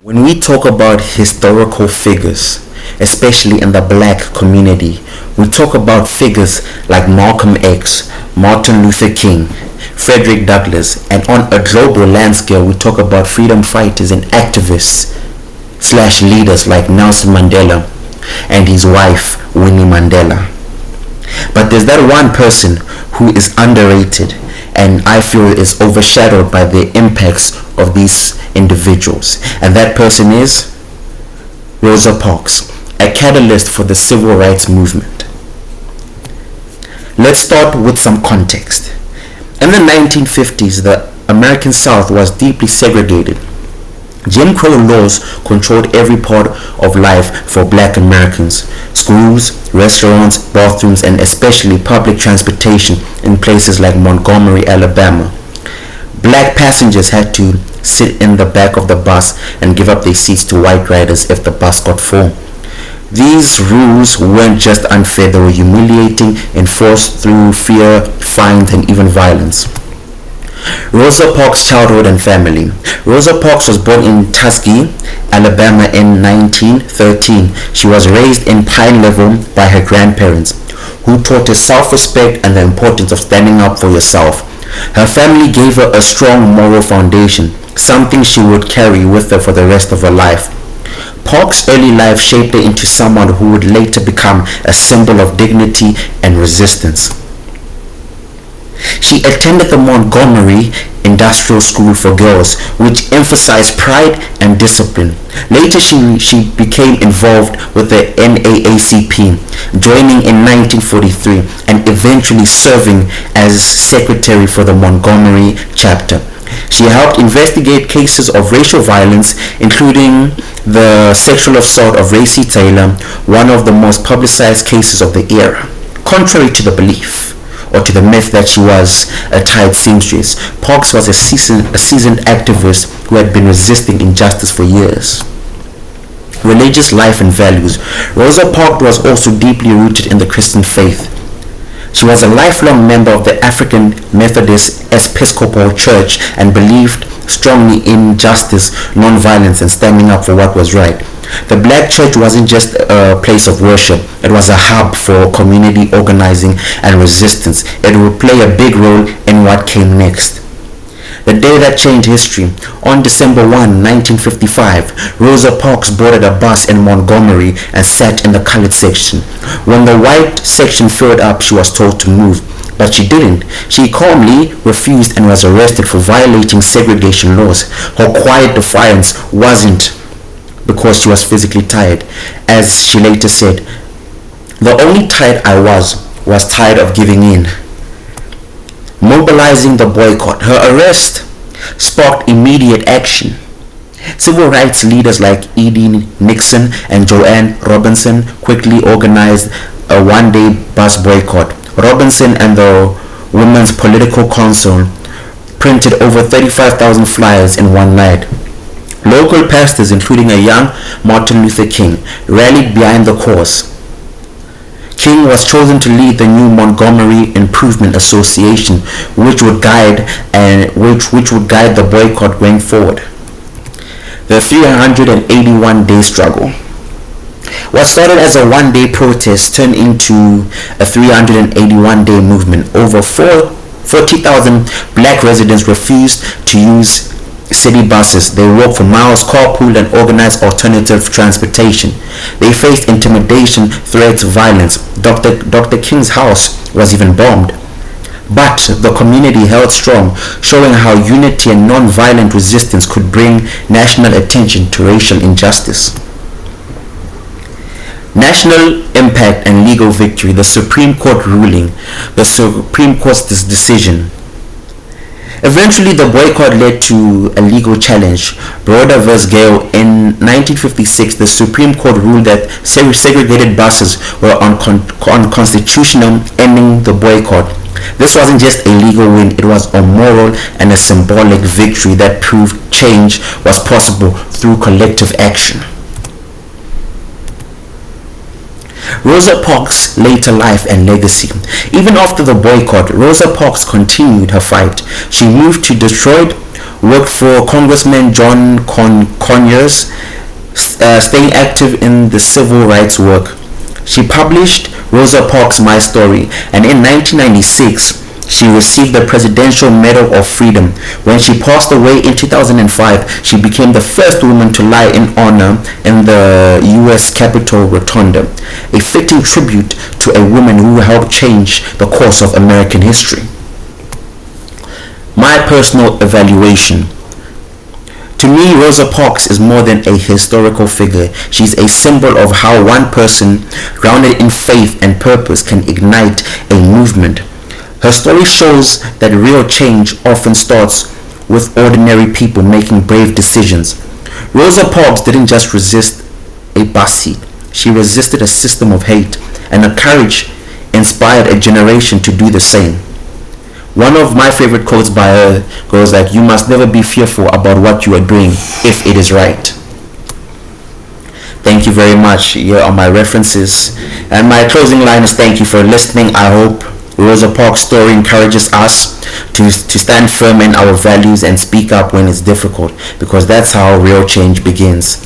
When we talk about historical figures, especially in the black community, we talk about figures like Malcolm X, Martin Luther King, Frederick Douglass, and on a global landscale, we talk about freedom fighters and activists slash leaders like Nelson Mandela and his wife Winnie Mandela. But there's that one person who is underrated and I feel is overshadowed by the impacts of these individuals. And that person is Rosa Parks, a catalyst for the civil rights movement. Let's start with some context. In the 1950s, the American South was deeply segregated. Jim Crow laws controlled every part of life for black Americans. Schools, restaurants, bathrooms, and especially public transportation in places like Montgomery, Alabama. Black passengers had to sit in the back of the bus and give up their seats to white riders if the bus got full. These rules weren't just unfair, they were humiliating, enforced through fear, fines, and even violence. Rosa Parks' childhood and family. Rosa Parks was born in Tuskegee, Alabama in 1913. She was raised in Pine Level by her grandparents, who taught her self-respect and the importance of standing up for yourself. Her family gave her a strong moral foundation, something she would carry with her for the rest of her life. Parks' early life shaped her into someone who would later become a symbol of dignity and resistance. She attended the Montgomery Industrial School for Girls, which emphasized pride and discipline. Later, she became involved with the NAACP, joining in 1943 and eventually serving as secretary for the Montgomery chapter. She helped investigate cases of racial violence, including the sexual assault of Racy Taylor, one of the most publicized cases of the era. Contrary to the belief, or to the myth that she was a tied seamstress, Parks was a seasoned activist who had been resisting injustice for years. Religious life and values. Rosa Parks was also deeply rooted in the Christian faith. She was a lifelong member of the African Methodist Episcopal Church and believed strongly in justice, non-violence, and standing up for what was right. The black church wasn't just a place of worship, it was a hub for community organizing and resistance. It would play a big role in what came next. The day that changed history. On December 1, 1955, Rosa Parks boarded a bus in Montgomery and sat in the colored section. When the white section filled up, she was told to move, but she didn't. She calmly refused and was arrested for violating segregation laws. Her quiet defiance wasn't because she was physically tired. As she later said, "The only tired I was tired of giving in." Mobilizing the boycott. Her arrest sparked immediate action. Civil rights leaders like E.D. Nixon and Joanne Robinson quickly organized a one-day bus boycott. Robinson and the Women's Political Council printed over 35,000 flyers in one night. Local pastors, including a young Martin Luther King, rallied behind the cause. King was chosen to lead the new Montgomery Improvement Association, which would guide the boycott going forward. The 381-day struggle. What started as a one-day protest turned into a 381-day movement. Over 40,000 black residents refused to use city buses. They walked for miles, carpooled, and organized alternative transportation. They faced intimidation, threats, violence. Dr. King's house was even bombed. But the community held strong, showing how unity and non-violent resistance could bring national attention to racial injustice. National impact and legal victory. The Supreme Court ruling. The Supreme Court's decision. Eventually, the boycott led to a legal challenge, Broder vs. Gale. In 1956, the Supreme Court ruled that segregated buses were unconstitutional, ending the boycott. This wasn't just a legal win, it was a moral and a symbolic victory that proved change was possible through collective action. Rosa Parks' later life and legacy. Even after the boycott, Rosa Parks continued her fight. She moved to Detroit, worked for Congressman John Conyers, staying active in the civil rights work. She published Rosa Parks' My Story, and in 1996 she received the Presidential Medal of Freedom. When she passed away in 2005, she became the first woman to lie in honor in the US Capitol Rotunda, a fitting tribute to a woman who helped change the course of American history. My personal evaluation. To me, Rosa Parks is more than a historical figure. She's a symbol of how one person, grounded in faith and purpose, can ignite a movement. Her story shows that real change often starts with ordinary people making brave decisions. Rosa Parks didn't just resist a bus seat. She resisted a system of hate, and her courage inspired a generation to do the same. One of my favorite quotes by her goes like, "You must never be fearful about what you are doing if it is right." Thank you very much. Here are my references. And my closing line is thank you for listening. I hope Rosa Parks' story encourages us to stand firm in our values and speak up when it's difficult, because that's how real change begins.